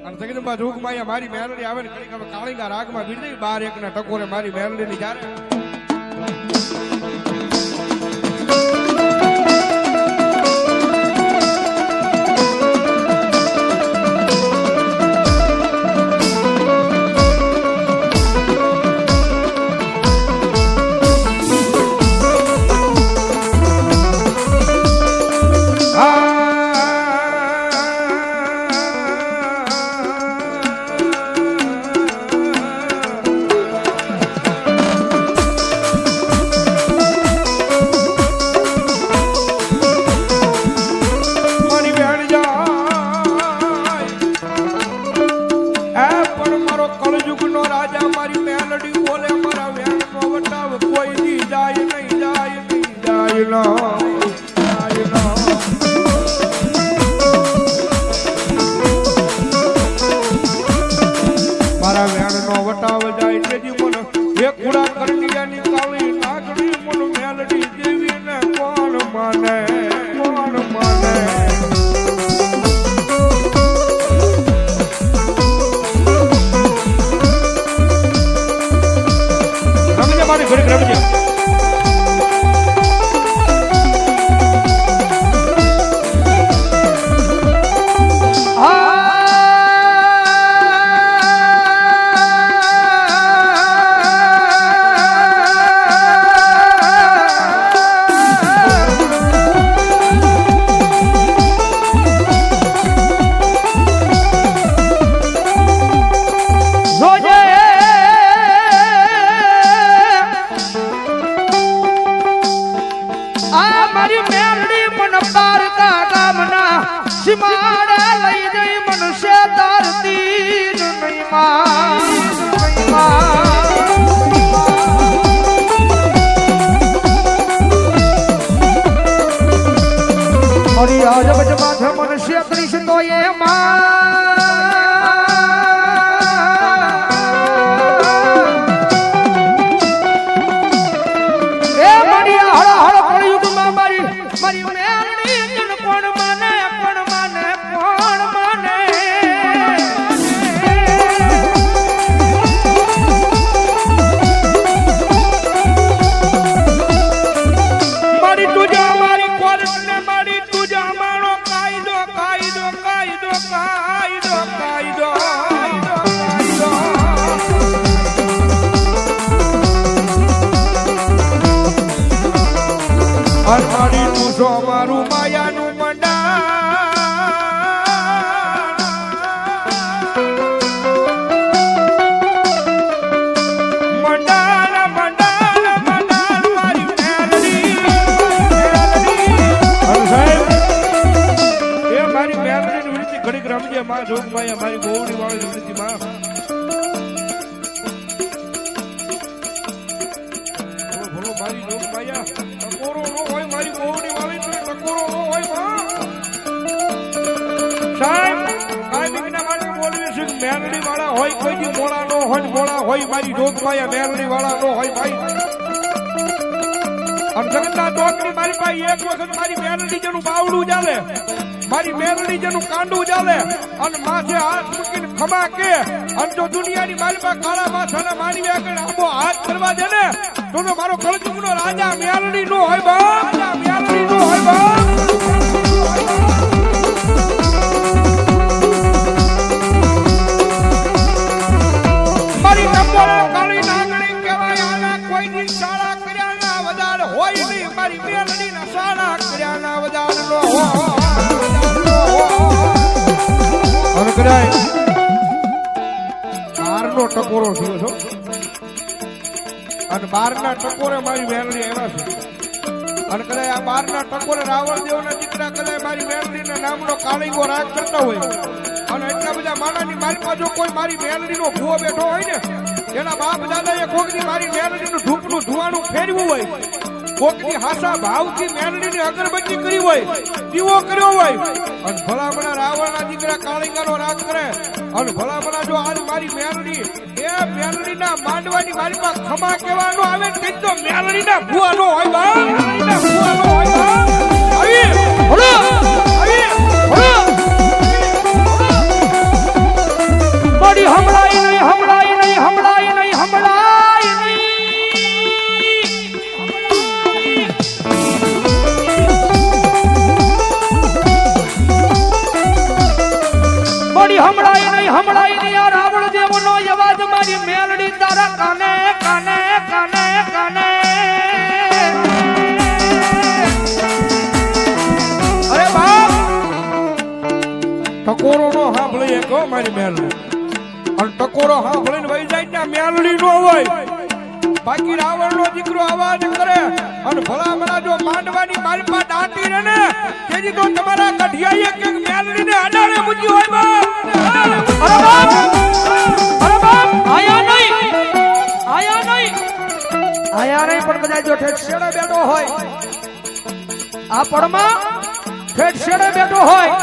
અને જગદંબા જોગમાં મારી મેલડી આવે ને કડીક હવે કાળીંગા રાગમાં બીડી 12 1 ના ટકોરે મારી મેલડી ની જ્યારે મારા વેણ નો વટાવ જાય તેથી મને એક કુડા કરડિયાની કાળી નાગડી મને મેલડી દેવી ને કોણ માને રમજે મારી ઘરે રમજે सिमाड़े लई गई मनुष्य धरती नहीं और आज बच मनुष्य कृष्ण तो ये મારી તું મારું માયાનું ઘડીક રમજે માં જોગમાયા મારી ગોવડી વાળી વૃત્તિ માં બોલો મારી જોગમાયા ટકોરો નો હોય મારી ગોવડી વાળી ટકોરો નો હોય માં સાહેબ કાયમિકના માટે બોલવી છે મેલડી વાળા હોય કોઈ દી મોળા નો હોય મોળા હોય મારી જોગમાયા મેલડી વાળા નો હોય ભાઈ અને જગતના દોકની મારી પાસે એક વખત મારી મેલડી જેનું બાવડું ચાલે મારી મેલડી જેનું કાંડું ચાલે અને માથે હાથ મૂકીને ખમા કે અને જો દુનિયાની મારી પાસે કાળા માથાના માનવી આગળ આંબો હાથ કરવા દે ને તો મારો કળજુગનો રાજા મેલડી નો હોય બા રાજા મેલડી નો હોય બા મારી ટકોરા કાળી નાગણી કહેવાય આના કોઈ દી શાળા કર્યા ના વધાર હોય નહીં મારી મેલડી ના શાળા કર્યા ના વધાર નો હોય બારનો ટકોરો થયો છો અને 12ના ટકોરે મારી મેલડી આવ્યા છે અને કદાચ આ 12ના ટકોરે રાવણ દેવના દીકરા કદાચ મારી મેલડીના નામનો કાળીંગો રાગ કરતા હોય અને એટલા બધા માનાની મારી પાસે કોઈ મારી મેલડીનો ભૂવો બેઠો હોય ને એના બાપ દાદાએ કોકની મારી મેલડીનું ધૂપનું ધુવાણું ફેરવું હોય કોકની હાસા ભાવથી મેલડીની અગરબત્તી કરી હોય દીવો કર્યો હોય અને ભલામણા રાવણના દીકરા કાળીંગાનો રાગ કરે અને ભલામણા જો આજ મારી મેલડી એ મેલડીના માંડવાની મારી પાસે ખમા કહેવાનો આવે ને તો મેલડીના ભૂવાનો હોય બા મેલડીના ભૂવાનો હોય બા આવી હમણાઈ ની આ રાવણ દેવનો અવાજ મારી મેલડી તારા કાને કાને કાને કાને અરે બાપ ટકોરો નો સાંભળી એક મારી મેલડી અને ટકોરો સાંભળીને વહી જાય ત્યાં મેલડી નો હોય બાકી રાવણ નો દીકરો અવાજ કરે અને ભલામણા જો માંડવાની મારી પાસે દાંતી રહે ને તેથી તો તમારા ગઢિયાએ કે મેલડી ને અડાડે મૂકી હોય બાપ અરે બાપ આયા નહીં પણ કદાચ જો ઠેઠ શેડે બેઠો હોય આ પડમાં ઠેઠ શેડે બેઠો હોય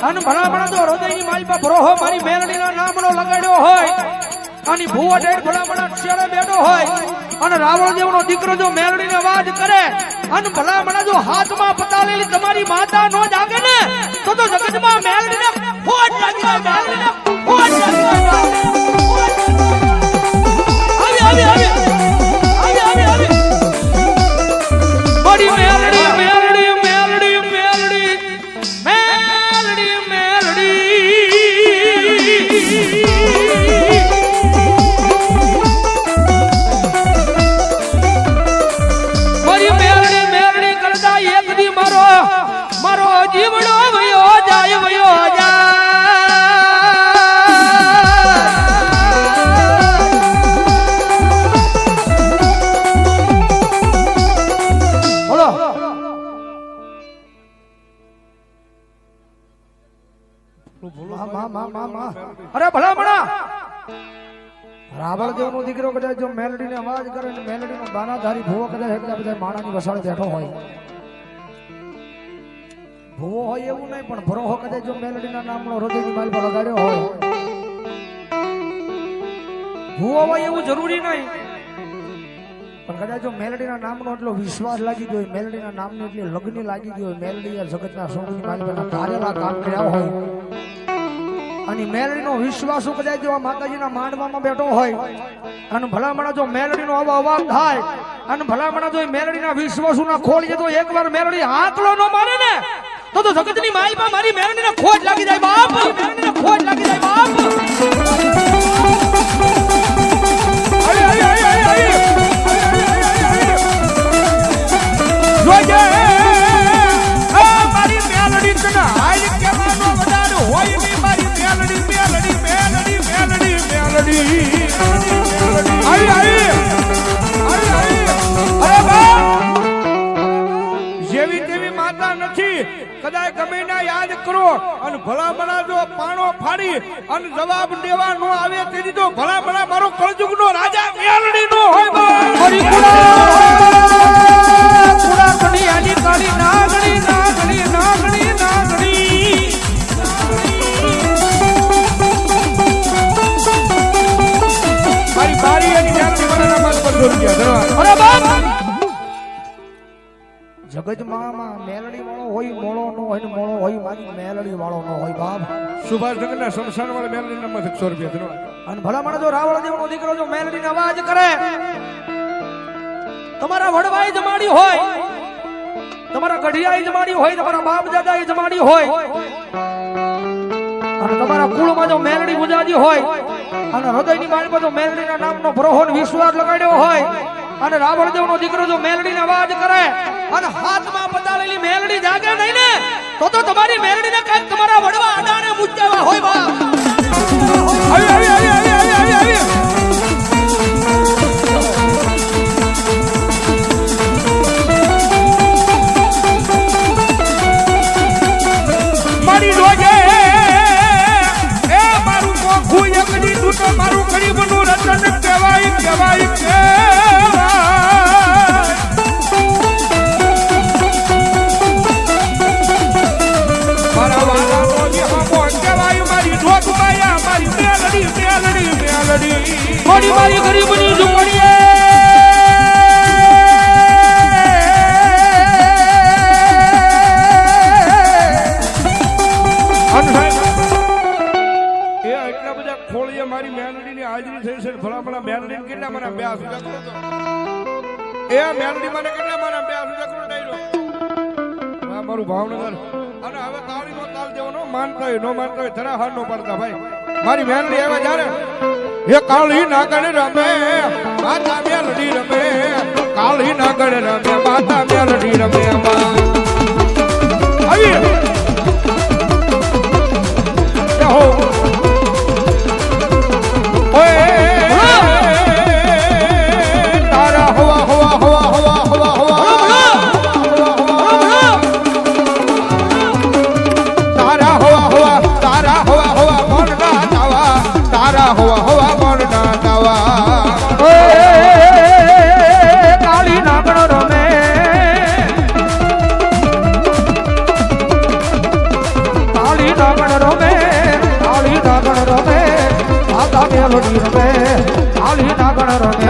અને ભલામણા જો હૃદયની મારી પર ભરોહો મારી મેલડીના નામનો લગાડ્યો હોય અને ભૂવા ઠેઠ ભલામણા શેડે બેઠો હોય અને રાવણ દેવનો દીકરો જો મેલડીને અવાજ કરે અને ભલામણા જો હાથમાં પતાળેલી તમારી માતા નો જાગે ને તો જગતમાં મેલડીને ખોટ લાગી જાય મેલડીને ખોટ લાગી જાય આવી મારી મેલડી મેલડી મેલડી મેલડી મેલડી મેલડી મારો જીવડો વયો જાય બોલો અરે ભલામણા રાવણ દેવ નો દીકરો કદાચ જો મેલડી ને અવાજ કરે ને મેલડી નો બાનાધારી ભૂવો કદાચ એટલા બધા માણાની વસાળે બેઠો હોય ભૂવો હોય એવું નહીં પણ ભરોહો કદાચ જો મેલડીના નામનો હૃદયની માલ પર લગાડ્યો હોય ભૂવો હોય એવું જરૂરી નહીં પણ કદાચ જો મેલડીના નામનો એટલો વિશ્વાસ લાગી ગયો હોય મેલડીના નામની એટલી લગ્ન લાગી ગયો હોય મેલડી જગતના સોની માલ પર કાર્યલા કામ કર્યા હોય અને મેલડીનો વિશ્વાસ કદાચ જો માતાજીના માંડવામાં બેઠો હોય અને ભલામણા જો મેલડીનો અવાજ થાય અને ભલામણા જો મેલડીના વિશ્વાસુના ખોલીએ તો એકવાર મેલડી આંકલો ન મારે ને તો જગતની માલમાં મારી મેલડીને ખોટ લાગી જાય બાપ મેલડીને ખોટ લાગી જાય બાપ જોજે મારી મેલડી તને હાઈ કેવાનો વધારે હોય ની મારી મેલડી મેલડી મેલડી મેલડી મેલડી આઈ અરે બાપ જેવી તેવી માતા નથી કદાચ ગમે ના યાદ કરો અને ભલામણા જો પાણો ફાડી અને જવાબ દેવા નો આવે તેથી તો ભલામણા મારો કળજુગ નો રાજા મેલડી નો હોય નાગણી નાગણી નાગણી નાગણી મારી બારી એની મેલડી વાળાના માલ પર રૂપિયા અરે બાપ જગતમાં મેલડી વાળો હોય મોળો નો હોય ને મોળો હોય મારી મેલડી વાળો નો હોય બાપ સુભાષનગરના શમશાન વાળા મેલડી નામ 100 રૂપિયા અને ભલામણ જો રાવણ દેવનો દીકરો જો મેલડીનો અવાજ કરે તમારા વડવાઈ જમાડી હોય તમારા ગઢિયાઈ જમાડી હોય તમારા બાપ દાદાઈ જમાડી હોય અને તમારા કુળમાં જો મેલડી ગુજાજી હોય અને હૃદયની માળમાં જો મેલડીના નામનો ભરોહો વિશ્વાસ લગાડ્યો હોય અને રાવણ દેવનો દીકરો જો મેલડીનો અવાજ કરે અને હાથમાં પતાળેલી મેલડી જાગે નહીં ને તો તમારી મેલડીને કઈક તમારા વડવા અડાણે મુજ્જાવા હોય બા આવી મારી રોજે એ મારું મોખું એકડી તું તો મારું ગરીબનું રતન કહેવાય કહેવાય મારા વાલાનો જે હમો કહેવાય મારી જોગમાયા મારી મેલડી મેલડી મેલડી મારી ગરીબની ઝૂંપડીએ મારી મેલડી ની હાજરી થઈ છે ભલામણા મેલડી કેટલા મને બે સુધા કરો એ મેલડી મને કેટલા મને બે સુધા કરો ડાયરો મારું ભાવનગર અને હવે તાળી નો તાલ દેવાનો માનતા હોય નો માનતા હોય જરા હાર નો પડતા ભાઈ મારી મેલડી આવે જ્યારે એ કાળી નાગણ રમે માતા મેલડી રમે કાળી નાગણ રમે માતા મેલડી રમે આવી હો તારા હવા હવા હવા હવા હવા હવા તારા હવા હવા તારા હવા હવા મન ના દાવા તારા હવા હવા મન ના દાવા કાળી નાગણ રમે કાળી નાગણ રમે કાળી નાગણ રમે માતા મેલડી રમે કાળી નાગણ રમે